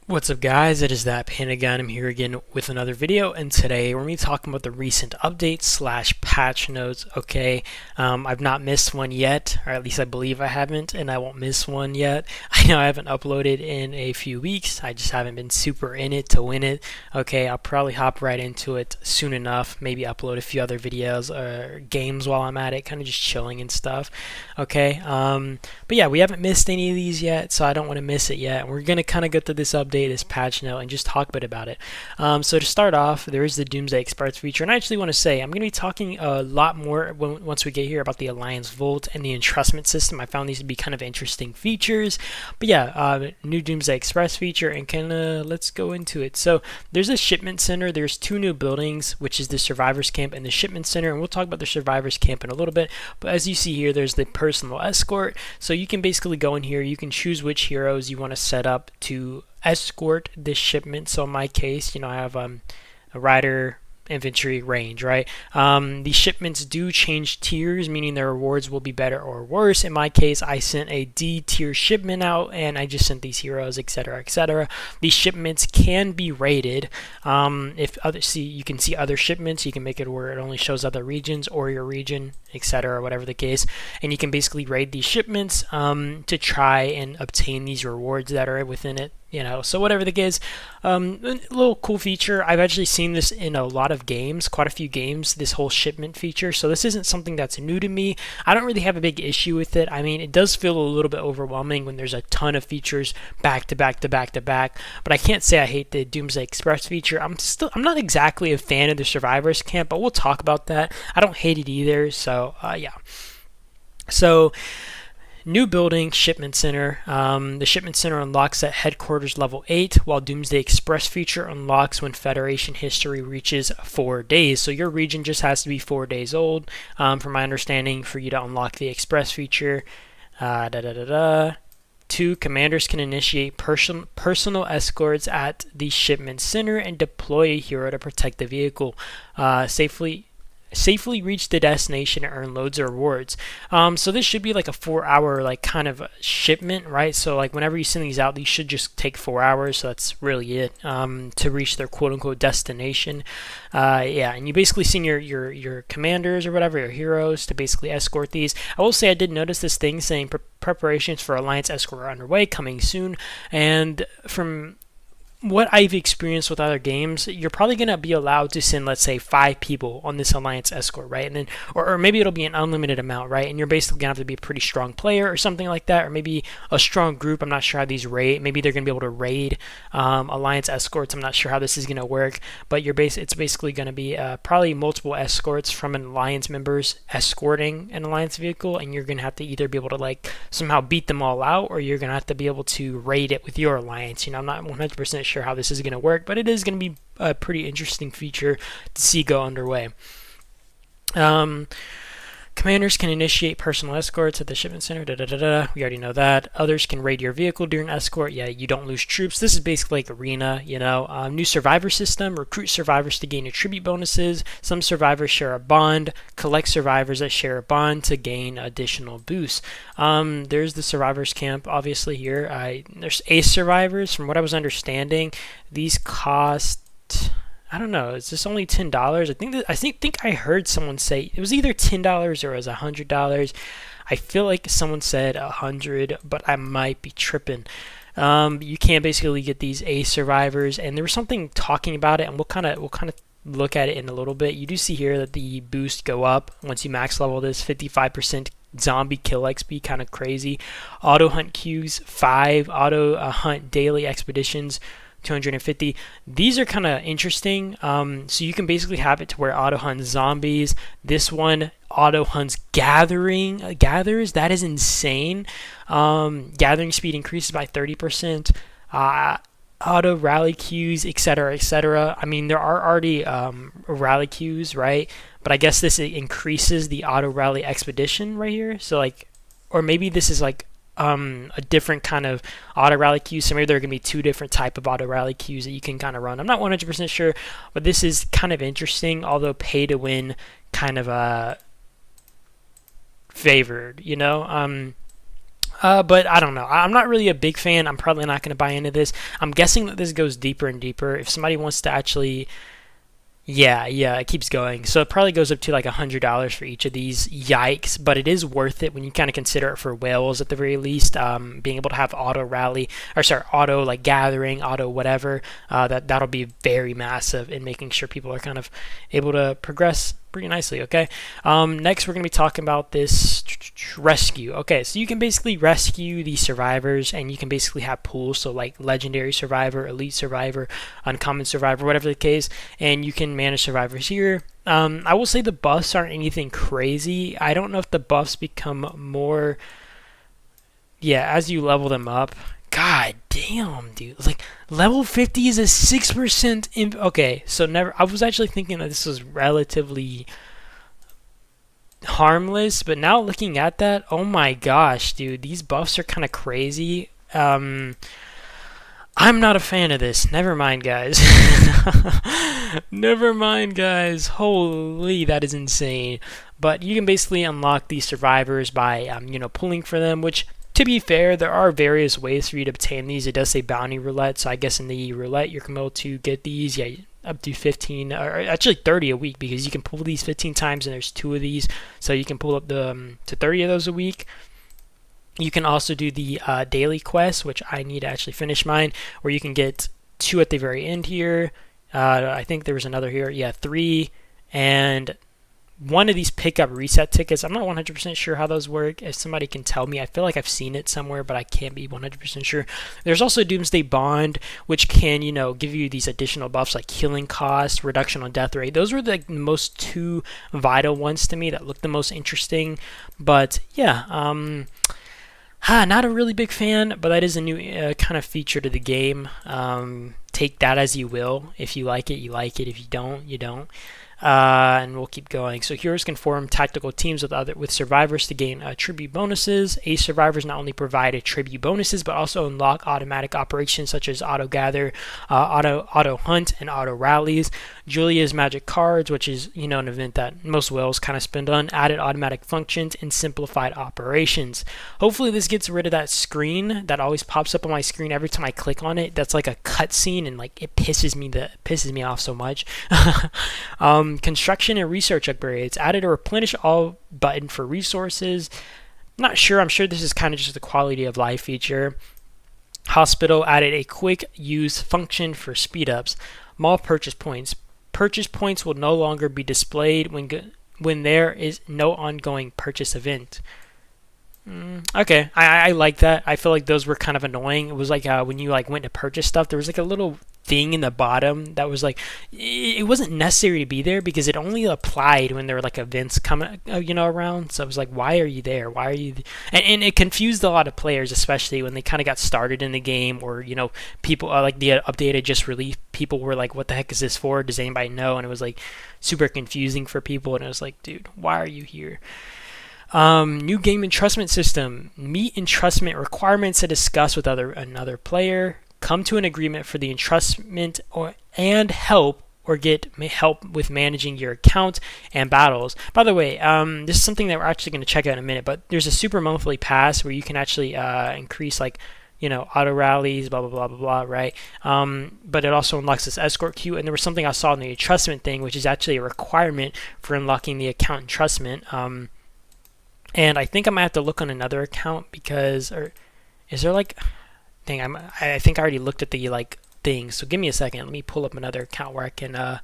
What's up guys, it is that Panagon. I'm here again with another video, and today we're going to be talking about the recent updates slash patch notes. Okay, I've not missed one yet, or at least I believe I haven't, and I won't miss one yet. I know I haven't uploaded in a few weeks, I just haven't been super in it to win it. Okay, I'll probably hop right into it soon enough, maybe upload a few other videos or games while I'm at it, kind of just chilling and stuff. Okay, but yeah, we haven't missed any of these yet, so I don't want to miss it yet. We're going to kind of go through this update, this patch note, and just talk a bit about it. So to start off, there is the Doomsday Express feature, and I actually want to say I'm going to be talking a lot more once we get here about the Alliance Vault and the entrustment system. I found these to be kind of interesting features. But yeah, new Doomsday Express feature, and let's go into it. So there's a shipment center. There's two new buildings, which is the Survivors Camp and the Shipment Center, and we'll talk about the Survivors Camp in a little bit. But as you see here, there's the personal escort. So you can basically go in here, you can choose which heroes you want to set up to escort this shipment. So in my case, I have a rider, infantry, range, right? These shipments do change tiers, meaning their rewards will be better or worse. In my case, I sent a D tier shipment out, and I just sent these heroes, etc., etc. These shipments can be rated. If other you can see other shipments, you can make it where it only shows other regions or your region, etc., whatever the case, and you can basically raid these shipments to try and obtain these rewards that are within it. So whatever the case, a little cool feature. I've actually seen this in a lot of games, quite a few games, this whole shipment feature. So this isn't something that's new to me. I don't really have a big issue with it. I mean, it does feel a little bit overwhelming when there's a ton of features back to back to back to back. But I can't say I hate the Doomsday Express feature. I'm not exactly a fan of the Survivors Camp, but we'll talk about that. I don't hate it either. So yeah. So new building, Shipment Center. The Shipment Center unlocks at Headquarters Level 8, while Doomsday Express feature unlocks when Federation history reaches 4 days. So your region just has to be 4 days old, from my understanding, for you to unlock the Express feature. 2. Commanders can initiate personal escorts at the Shipment Center and deploy a hero to protect the vehicle. Safely reach the destination and earn loads of rewards. So this should be like a 4-hour kind of shipment, right? So whenever you send these out, these should just take 4 hours. So that's really it, to reach their quote unquote destination. Yeah, and you basically send your commanders or whatever, your heroes, to basically escort these. I will say I did notice this thing saying preparations for Alliance escort are underway, coming soon, and from what I've experienced with other games, you're probably going to be allowed to send, let's say, 5 people on this Alliance escort, right? And then, or maybe it'll be an unlimited amount, right? And you're basically going to have to be a pretty strong player or something like that, or maybe a strong group. I'm not sure how these raid. Maybe they're going to be able to raid Alliance escorts. I'm not sure how this is going to work, but it's basically going to be probably multiple escorts from an Alliance members escorting an Alliance vehicle, and you're going to have to either be able to somehow beat them all out, or you're going to have to be able to raid it with your Alliance. I'm not 100% sure how this is going to work, but it is going to be a pretty interesting feature to see go underway. Commanders can initiate personal escorts at the Shipment Center. We already know that. Others can raid your vehicle during escort. Yeah, you don't lose troops. This is basically like Arena, New survivor system. Recruit survivors to gain attribute bonuses. Some survivors share a bond. Collect survivors that share a bond to gain additional boosts. There's the Survivors Camp, obviously, here. There's Ace survivors. From what I was understanding, these cost, I don't know, is this only $10? I think I heard someone say it was either $10 or it was $100. I feel like someone said $100, but I might be tripping. You can basically get these Ace survivors, and there was something talking about it, and we'll kind of look at it in a little bit. You do see here that the boosts go up once you max level this. 55% zombie kill XP, kind of crazy. Auto hunt queues 5. Auto hunt daily expeditions 250. These are kind of interesting. So you can basically have it to where auto hunts zombies. This one auto hunts gatherers. That is insane. Gathering speed increases by 30%. Auto rally queues, etc., etc. I mean, there are already rally queues, right? But I guess this increases the auto rally expedition right here. So or maybe this is a different kind of auto rally queue. So maybe there are going to be 2 different type of auto rally queues that you can kind of run. I'm not 100% sure, but this is kind of interesting, although pay to win kind of favored, But I don't know. I'm not really a big fan. I'm probably not going to buy into this. I'm guessing that this goes deeper and deeper. If somebody wants to actually, yeah, it keeps going. So it probably goes up to like $100 for each of these. Yikes! But it is worth it when you kind of consider it for whales at the very least. Being able to have auto rally, or sorry, auto like gathering, auto whatever. That'll be very massive in making sure people are kind of able to progress pretty nicely. Okay. Next, we're going to be talking about this rescue. Okay, so you can basically rescue the survivors, and you can basically have pools. So like legendary survivor, elite survivor, uncommon survivor, whatever the case, and you can manage survivors here. I will say the buffs aren't anything crazy. I don't know if the buffs become more, yeah, as you level them up. God damn, dude. Like, level 50 is a 6% okay, so never. I was actually thinking that this was relatively harmless, but now looking at that, oh my gosh, dude. These buffs are kind of crazy. I'm not a fan of this. Never mind, guys. Never mind, guys. Holy, that is insane. But you can basically unlock these survivors by, pulling for them, which, to be fair, there are various ways for you to obtain these. It does say bounty roulette, so I guess in the roulette you're able to get these, yeah, up to 15, or actually 30 a week, because you can pull these 15 times and there's 2 of these, so you can pull up to 30 of those a week. You can also do the daily quest, which I need to actually finish mine, where you can get 2 at the very end here. I think there was another here, yeah, 3, and one of these pickup reset tickets. I'm not 100% sure how those work. If somebody can tell me, I feel like I've seen it somewhere, but I can't be 100% sure. There's also Doomsday Bond, which can, give you these additional buffs like healing cost, reduction on death rate. Those were the most 2 vital ones to me that looked the most interesting. But yeah, not a really big fan, but that is a new kind of feature to the game. Take that as you will. If you like it, you like it. If you don't, you don't. And we'll keep going. So heroes can form tactical teams with survivors to gain tribute bonuses. Ace survivors not only provide tribute bonuses, but also unlock automatic operations such as auto gather, auto hunt, and auto rallies. Julia's magic cards, which is an event that most whales kind of spend on, added automatic functions and simplified operations. Hopefully this gets rid of that screen that always pops up on my screen every time I click on it. That's like a cutscene, and like it pisses me off so much. Construction and research upgrades. Added a replenish all button for resources. Not sure. I'm sure this is kind of just a quality of life feature. Hospital added a quick use function for speed ups. Mall purchase points. Purchase points will no longer be displayed when there is no ongoing purchase event. Okay, I like that. I feel like those were kind of annoying. It was like when you went to purchase stuff, there was like a little thing in the bottom that was like, it wasn't necessary to be there because it only applied when there were like events coming around. So I was like, why are you there? Why are you and it confused a lot of players, especially when they kind of got started in the game, or people like the update had just released. People were like, what the heck is this for? Does anybody know? And it was like super confusing for people, and it was like, dude, why are you here? New game entrustment system. Meet entrustment requirements to discuss with another player. Come to an agreement for the entrustment and help or get help with managing your account and battles. By the way, this is something that we're actually going to check out in a minute, but there's a super monthly pass where you can actually increase auto rallies, blah, blah, blah, blah, blah, right? But it also unlocks this escort queue, and there was something I saw in the entrustment thing, which is actually a requirement for unlocking the account entrustment. And I think I might have to look on another account because, or is there dang, I think I already looked at the thing. So give me a second. Let me pull up another account where I can.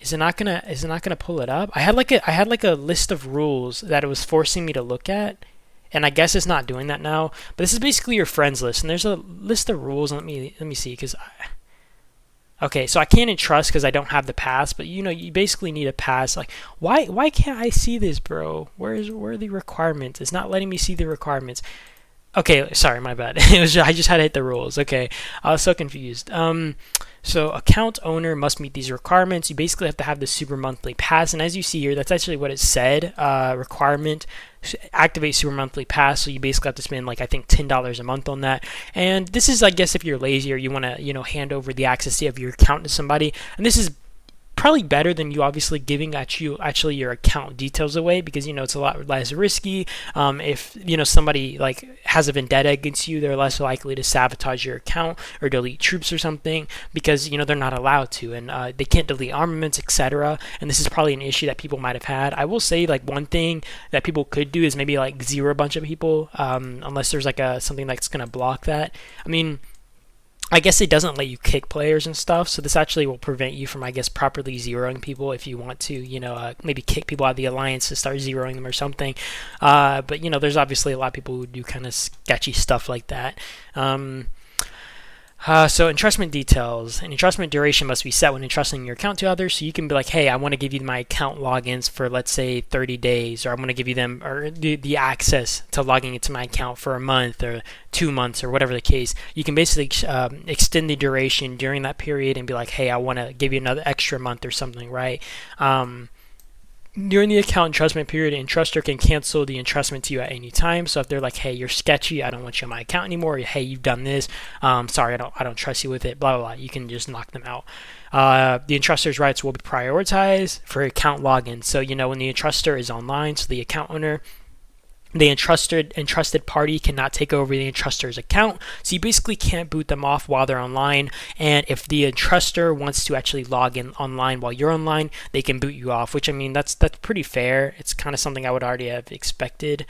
Is it not gonna pull it up? I had a list of rules that it was forcing me to look at, and I guess it's not doing that now. But this is basically your friends list, and there's a list of rules. Let me see, because okay, so I can't entrust because I don't have the pass, but you basically need a pass. Like, why can't I see this, bro? Where are the requirements? It's not letting me see the requirements. Okay, sorry, my bad. I just had to hit the rules. Okay, I was so confused. So account owner must meet these requirements. You basically have to have the super monthly pass, and as you see here, that's actually what it said. Requirement: activate super monthly pass. So you basically have to spend I think $10 a month on that. And this is, I guess, if you're lazy or you want to hand over the access of your account to somebody. And this is probably better than you obviously giving actually your account details away, because it's a lot less risky. If somebody like has a vendetta against you, they're less likely to sabotage your account or delete troops or something, because they're not allowed to, and they can't delete armaments, etc. And this is probably an issue that people might have had. I will say, like, one thing that people could do is maybe like zero a bunch of people, unless there's like something that's going to block that. I mean, I guess it doesn't let you kick players and stuff, so this actually will prevent you from, I guess, properly zeroing people if you want to, maybe kick people out of the alliance to start zeroing them or something. But, there's obviously a lot of people who do kind of sketchy stuff like that. So entrustment details. An entrustment duration must be set when entrusting your account to others. So you can be like, hey, I want to give you my account logins for, let's say, 30 days, or I want to give you them, or the access to logging into my account for a month or 2 months or whatever the case. You can basically extend the duration during that period and be like, hey, I want to give you another extra month or something, right? During the account entrustment period, an entruster can cancel the entrustment to you at any time. So if they're like, hey, you're sketchy, I don't want you on my account anymore, or, hey, you've done this, sorry, I don't trust you with it, blah, blah, blah, you can just knock them out. The entruster's rights will be prioritized for account login. So, when the entruster is online, so the account owner, the entrusted party cannot take over the entruster's account, so you basically can't boot them off while they're online. And if the entruster wants to actually log in online while you're online, they can boot you off, which, I mean, that's pretty fair. It's kind of something I would already have expected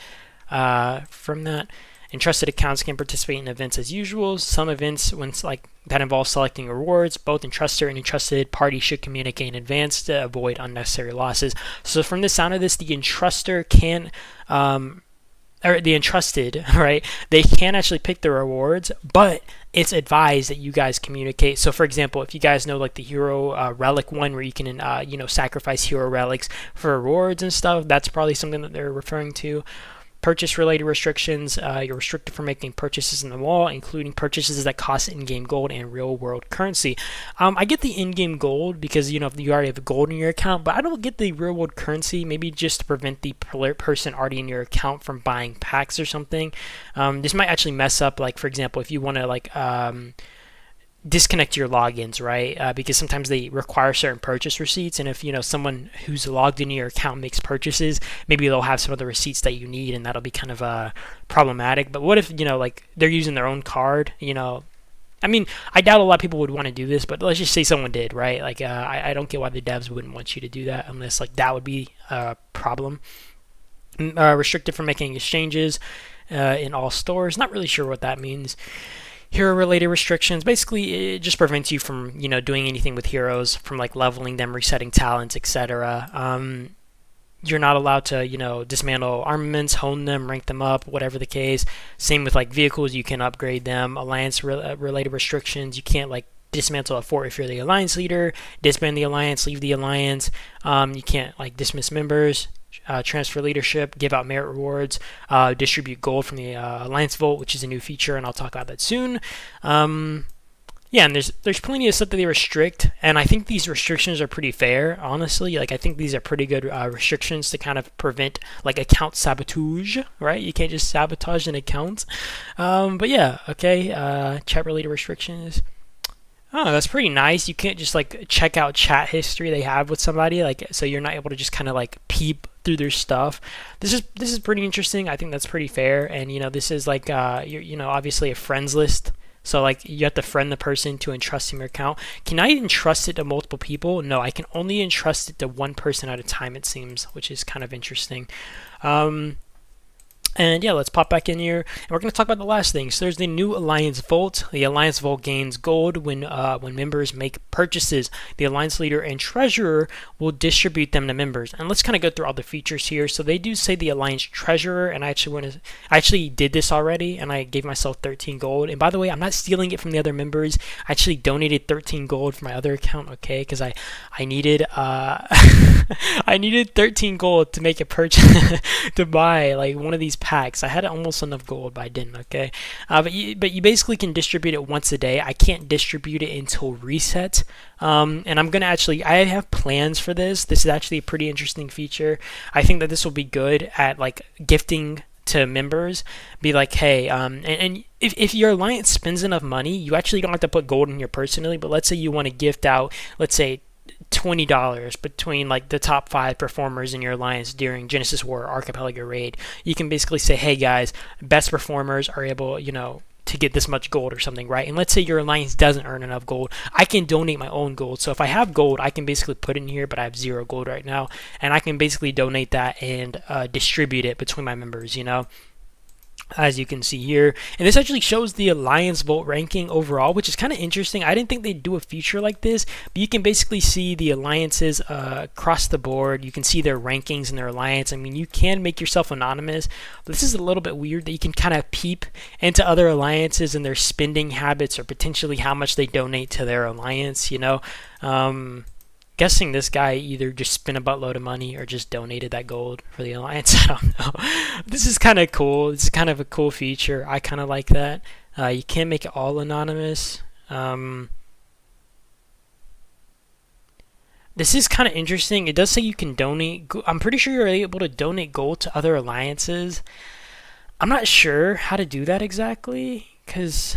from that. Entrusted accounts can participate in events as usual. Some events, when that involve selecting rewards, both entruster and entrusted party should communicate in advance to avoid unnecessary losses. So from the sound of this, the entruster can or the entrusted, right, they can actually pick the rewards, but it's advised that you guys communicate. So for example, if you guys know like the hero relic one, where you can sacrifice hero relics for rewards and stuff, that's probably something that they're referring to. Purchase related restrictions, you're restricted from making purchases in the mall, including purchases that cost in-game gold and real world currency. I get the in-game gold because you already have gold in your account, but I don't get the real world currency, maybe just to prevent the person already in your account from buying packs or something. This might actually mess up, like, for example, if you want to disconnect your logins, right? Because sometimes they require certain purchase receipts, and if someone who's logged into your account makes purchases, maybe they'll have some of the receipts that you need, and that'll be kind of problematic. But what if like they're using their own card? I mean, I doubt a lot of people would want to do this, but let's just say someone did, right? Like I don't get why the devs wouldn't want you to do that, unless like that would be a problem. Restricted from making exchanges in all stores. Not really sure what that means. Hero-related restrictions, basically it just prevents you from doing anything with heroes, from like leveling them, resetting talents, etc. You're not allowed to dismantle armaments, hone them, rank them up, whatever the case. Same with like vehicles, you can upgrade them. Alliance related restrictions, you can't like dismantle a fort if you're the alliance leader, disband the alliance, leave the alliance. You can't like dismiss members, transfer leadership, give out merit rewards, distribute gold from the Alliance Vault, which is a new feature, and I'll talk about that soon. Yeah, and there's plenty of stuff that they restrict, and I think these restrictions are pretty fair, honestly. Like, I think these are pretty good restrictions to kind of prevent like account sabotage, right? You can't just sabotage an account. But yeah, okay. Chat related restrictions. Oh, that's pretty nice. You can't just like check out chat history they have with somebody, like, so you're not able to just kind of like peep through their stuff. This is pretty interesting. I think that's pretty fair. And this is like obviously a friends list. So like you have to friend the person to entrust him your account. Can I entrust it to multiple people? No, I can only entrust it to one person at a time, it seems, which is kind of interesting. And yeah, let's pop back in here, and we're going to talk about the last thing. So there's the new Alliance Vault. The Alliance Vault gains gold when members make purchases. The Alliance Leader and Treasurer will distribute them to members. And let's kind of go through all the features here. So they do say the Alliance Treasurer, and I actually did this already, and I gave myself 13 gold. And by the way, I'm not stealing it from the other members. I actually donated 13 gold from my other account, okay? Because I needed I needed 13 gold to make a purchase to buy like one of these packs. I had almost enough gold, but I didn't, okay? But you basically can distribute it once a day. I can't distribute it until reset. And I'm going to I have plans for this. This is actually a pretty interesting feature. I think that this will be good at like gifting to members. Be like, hey, and if your alliance spends enough money, you actually don't have to put gold in here personally, but let's say you want to gift out, let's say, $20 between like the top 5 performers in your alliance during Genesis War Archipelago raid. You can basically say, hey guys, best performers are able, to get this much gold or something, right? And let's say your alliance doesn't earn enough gold. I can donate my own gold. So if I have gold, I can basically put it in here, but I have 0 gold right now, and I can basically donate that and distribute it between my members, as you can see here. And this actually shows the alliance vote ranking overall, which is kind of interesting. I didn't think they'd do a feature like this, but you can basically see the alliances across the board. You can see their rankings in their alliance. I mean, you can make yourself anonymous, but this is a little bit weird that you can kind of peep into other alliances and their spending habits, or potentially how much they donate to their alliance, Guessing this guy either just spent a buttload of money or just donated that gold for the alliance. I don't know. This is kind of cool. This is kind of a cool feature. I kind of like that. You can't make it all anonymous. This is kind of interesting. It does say you can donate. I'm pretty sure you're able to donate gold to other alliances. I'm not sure how to do that exactly, because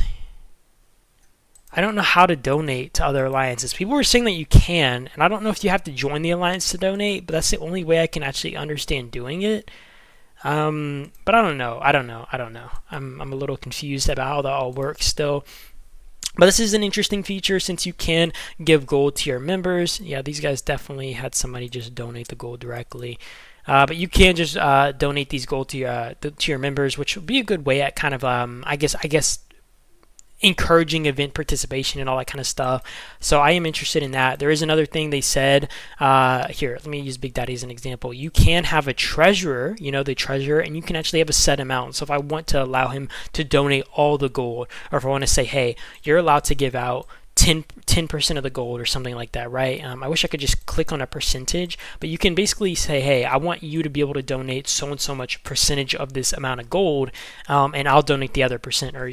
I don't know how to donate to other alliances. People were saying that you can, and I don't know if you have to join the alliance to donate, but that's the only way I can actually understand doing it. But I don't know. I'm a little confused about how that all works still. But this is an interesting feature since you can give gold to your members. Yeah, these guys definitely had somebody just donate the gold directly. But you can just donate these gold to your members, which would be a good way at kind of I guess encouraging event participation and all that kind of stuff. So I am interested in that. There is another thing they said here. Let me use Big Daddy as an example. You can have a treasurer, the treasurer, and you can actually have a set amount. So if I want to allow him to donate all the gold, or if I want to say, hey, you're allowed to give out 10% of the gold or something like that, right? I wish I could just click on a percentage, but you can basically say, hey, I want you to be able to donate so and so much percentage of this amount of gold, and I'll donate the other percent, or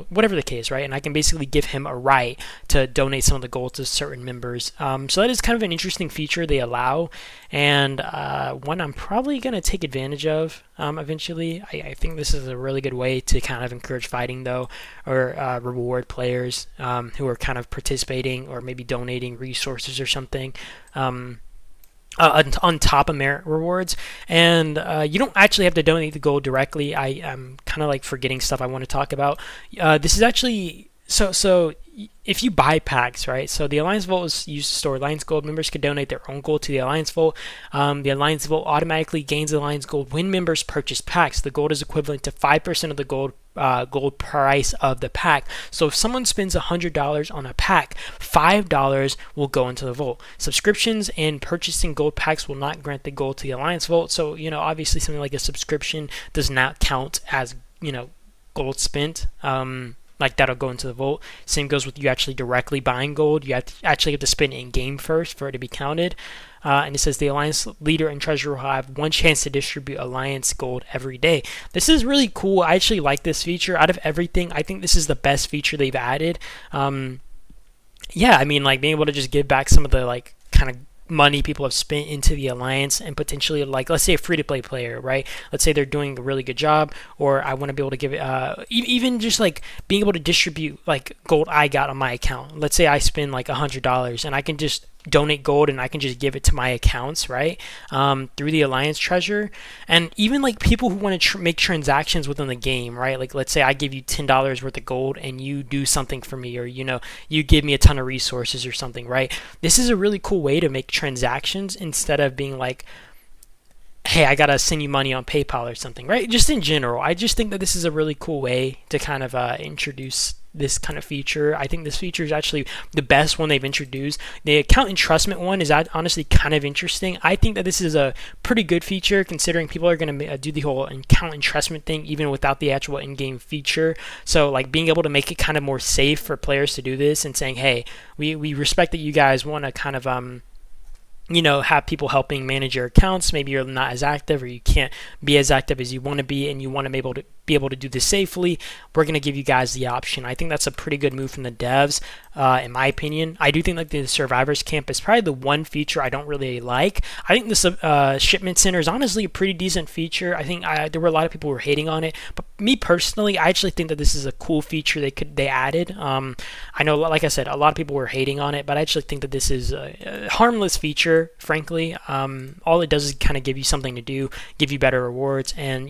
whatever the case, right? And I can basically give him a right to donate some of the gold to certain members. So that is kind of an interesting feature they allow, and one I'm probably going to take advantage of eventually. I think this is a really good way to kind of encourage fighting, though, or reward players who are kind of participating or maybe donating resources or something on top of merit rewards. And you don't actually have to donate the gold directly. I'm kind of like forgetting stuff I want to talk about. This is actually so if you buy packs, right? So the Alliance Vault is used to store Alliance Gold. Members can donate their own gold to the Alliance Vault. The Alliance Vault automatically gains Alliance Gold when members purchase packs. The gold is equivalent to 5% of the gold price of the pack. So if someone spends $100 on a pack, $5 will go into the vault. Subscriptions and purchasing gold packs will not grant the gold to the Alliance Vault. So obviously something like a subscription does not count as gold spent. Like that'll go into the vault. Same goes with you actually directly buying gold. You actually have to spend it in game first for it to be counted. And it says the Alliance leader and treasurer will have one chance to distribute Alliance gold every day. This is really cool. I actually like this feature. Out of everything, I think this is the best feature they've added. Yeah, I mean, like being able to just give back some of the like kind of money people have spent into the alliance, and potentially, like, let's say a free-to-play player, right? Let's say they're doing a really good job, or I want to be able to give it even just like being able to distribute like gold I got on my account. Let's say I spend like $100 and I can just donate gold and I can just give it to my accounts, right? Through the Alliance treasure. And even like people who want to make transactions within the game, right? Like let's say I give you $10 worth of gold and you do something for me, or you give me a ton of resources or something, right? This is a really cool way to make transactions instead of being like, hey, I gotta send you money on PayPal or something, right? Just in general, I just think that this is a really cool way to kind of introduce this kind of feature. I think this feature is actually the best one they've introduced. The account entrustment one is honestly kind of interesting. I think that this is a pretty good feature considering people are going to do the whole account entrustment thing even without the actual in-game feature. So like being able to make it kind of more safe for players to do this and saying, hey, we respect that you guys want to kind of have people helping manage your accounts. Maybe you're not as active or you can't be as active as you want to be, and you want to be be able to do this safely, we're going to give you guys the option. I think that's a pretty good move from the devs, in my opinion. I do think like the survivors camp is probably the one feature I don't really like. I think the shipment center is honestly a pretty decent feature. I think there were a lot of people who were hating on it, but me personally, I actually think that this is a cool feature they added. I know, like I said, a lot of people were hating on it, but I actually think that this is a harmless feature, frankly. All it does is kind of give you something to do, give you better rewards, and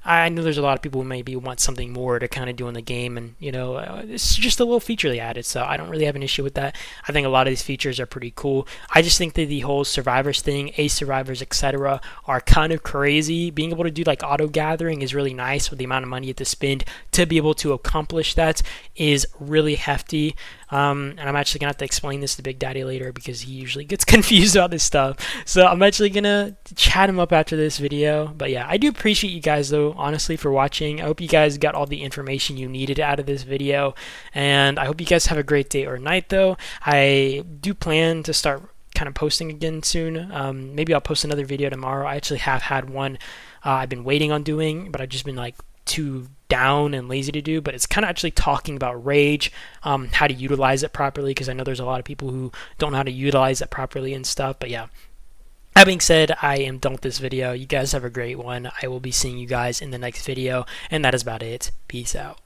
I know there's a lot of people who maybe want something more to kind of do in the game, and it's just a little feature they added, so I don't really have an issue with that. I think a lot of these features are pretty cool. I just think that the whole survivors thing, ace survivors, etc., are kind of crazy. Being able to do like auto gathering is really nice with the amount of money you have to spend to be able to accomplish that is really hefty. And I'm actually gonna have to explain this to Big Daddy later because he usually gets confused about this stuff. So I'm actually gonna chat him up after this video. But yeah, I do appreciate you guys though, honestly, for watching. I hope you guys got all the information you needed out of this video, and I hope you guys have a great day or night though. I do plan to start kind of posting again soon. Maybe I'll post another video tomorrow. I actually have had one I've been waiting on doing, but I've just been like too down and lazy to do. But it's kind of actually talking about rage, how to utilize it properly, because I know there's a lot of people who don't know how to utilize it properly and stuff. But yeah, that being said, I am done with this video. You guys have a great one. I will be seeing you guys in the next video, and that is about it. Peace out.